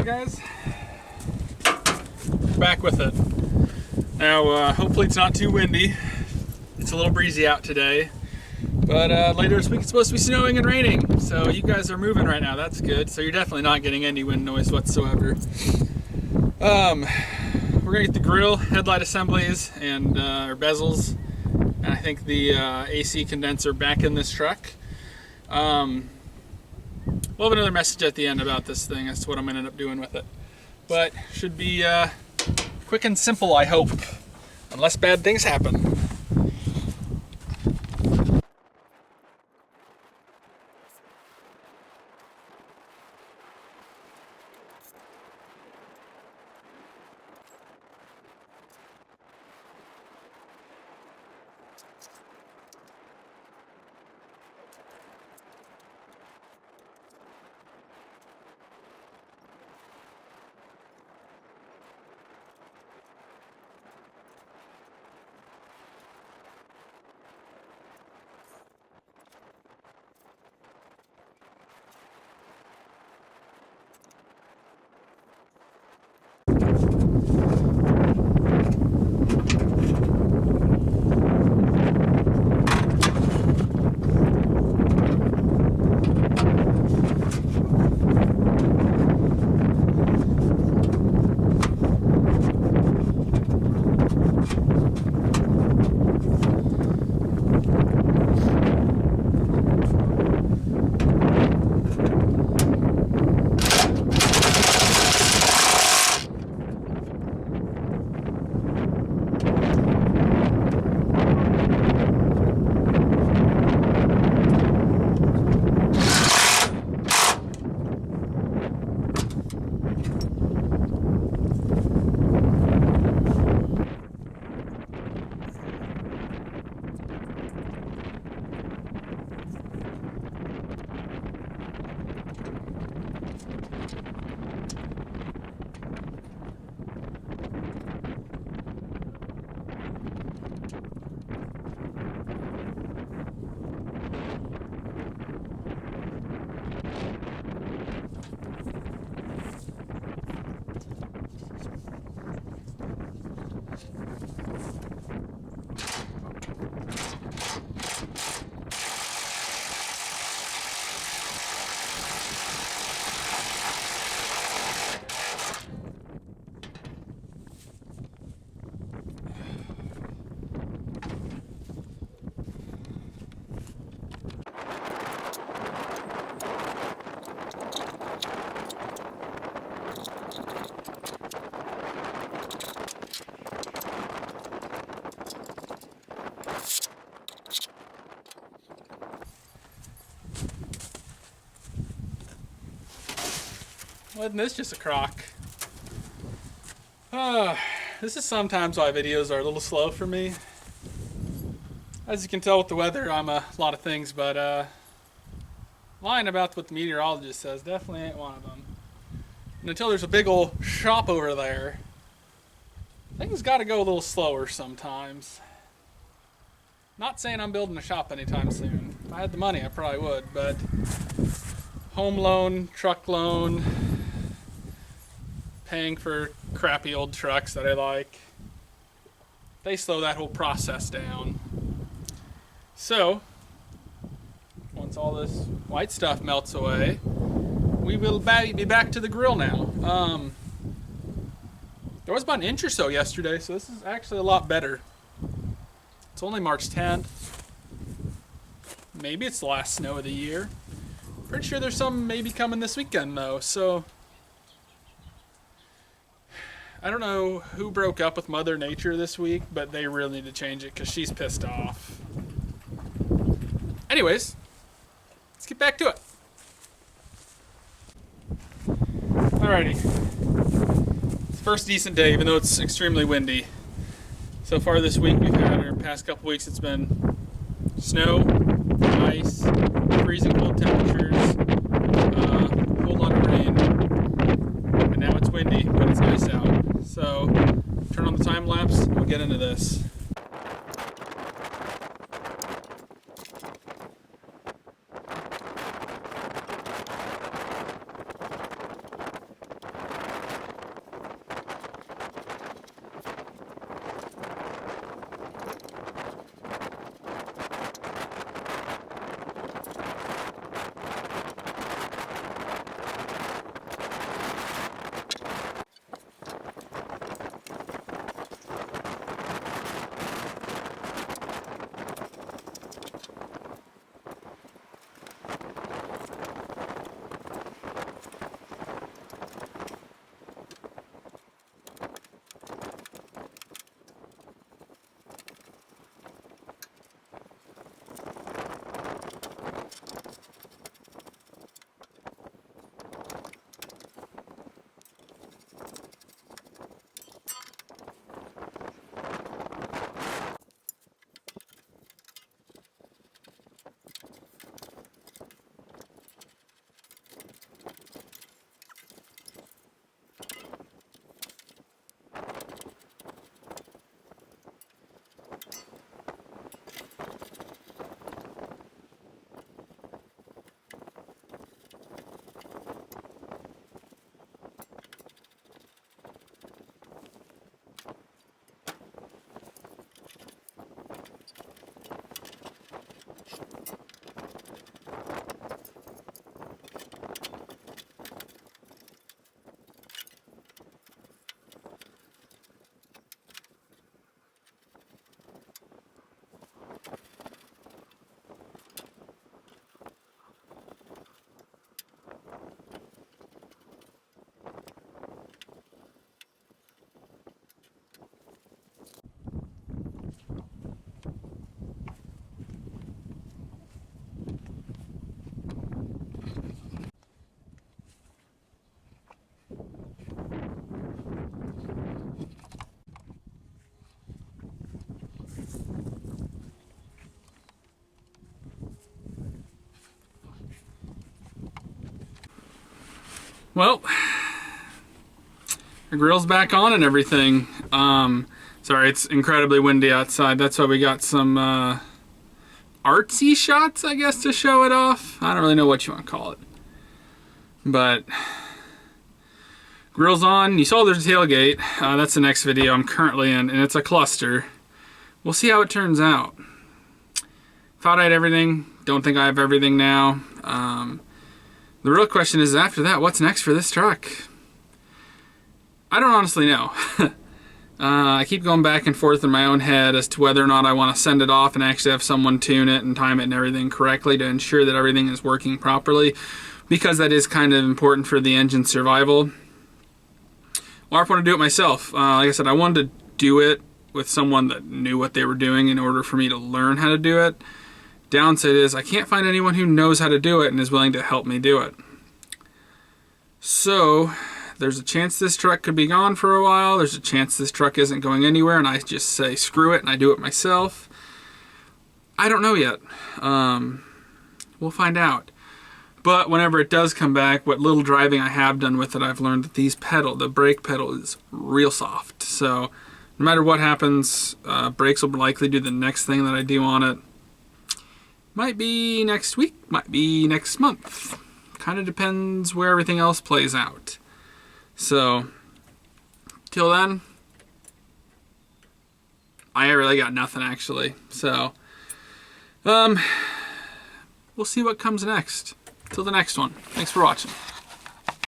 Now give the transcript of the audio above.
guys, back with it. Now hopefully it's not too windy. It's a little breezy out today, but later this week it's supposed to be snowing and raining, so you guys are moving right now. That's good. So you're definitely not getting any wind noise whatsoever. We're gonna get the grill headlight assemblies and or bezels, and I think the AC condenser back in this truck. We'll have another message at the end about this thing. That's what I'm going to end up doing with it. But should be quick and simple, I hope, unless bad things happen. Wasn't this just a crock? This is sometimes why videos are a little slow for me. As you can tell with the weather, I'm a lot of things, but lying about what the meteorologist says definitely ain't one of them. And until there's a big old shop over there, things gotta go a little slower sometimes. Not saying I'm building a shop anytime soon. If I had the money, I probably would, but home loan, truck loan, paying for crappy old trucks that I like, they slow that whole process down. So, once all this white stuff melts away, we will be back to the grill now. There was about an inch or so yesterday, so this is actually a lot better. It's only March 10th. Maybe it's the last snow of the year. Pretty sure there's some maybe coming this weekend though, so I don't know who broke up with Mother Nature this week, but they really need to change it because she's pissed off. Anyways, let's get back to it. Alrighty. It's the first decent day, even though it's extremely windy. So far this week we've had, or the past couple weeks, it's been snow, ice, freezing cold temperatures, a whole lot of rain, and now it's windy, but it's nice out. So, turn on the time lapse, we'll get into this. Well, the grill's back on and everything. Sorry, it's incredibly windy outside. That's why we got some artsy shots, I guess, to show it off. I don't really know what you want to call it. But grill's on. You saw there's a tailgate. That's the next video I'm currently in, and it's a cluster. We'll see how it turns out. Thought I had everything. Don't think I have everything now. The real question is, after that, what's next for this truck? I don't honestly know. I keep going back and forth in my own head as to whether or not I want to send it off and actually have someone tune it and time it and everything correctly to ensure that everything is working properly, because that is kind of important for the engine's survival. Or if I want to do it myself. Like I said, I wanted to do it with someone that knew what they were doing in order for me to learn how to do it. Downside is I can't find anyone who knows how to do it and is willing to help me do it. So there's a chance this truck could be gone for a while. There's a chance this truck isn't going anywhere and I just say screw it and I do it myself. I don't know yet. We'll find out. But whenever it does come back, what little driving I have done with it, I've learned that the brake pedal is real soft. So no matter what happens, brakes will likely do the next thing that I do on it. Might be next week, might be next month. Kind of depends where everything else plays out. So, till then, I really got nothing actually. So, we'll see what comes next. Till the next one. Thanks for watching.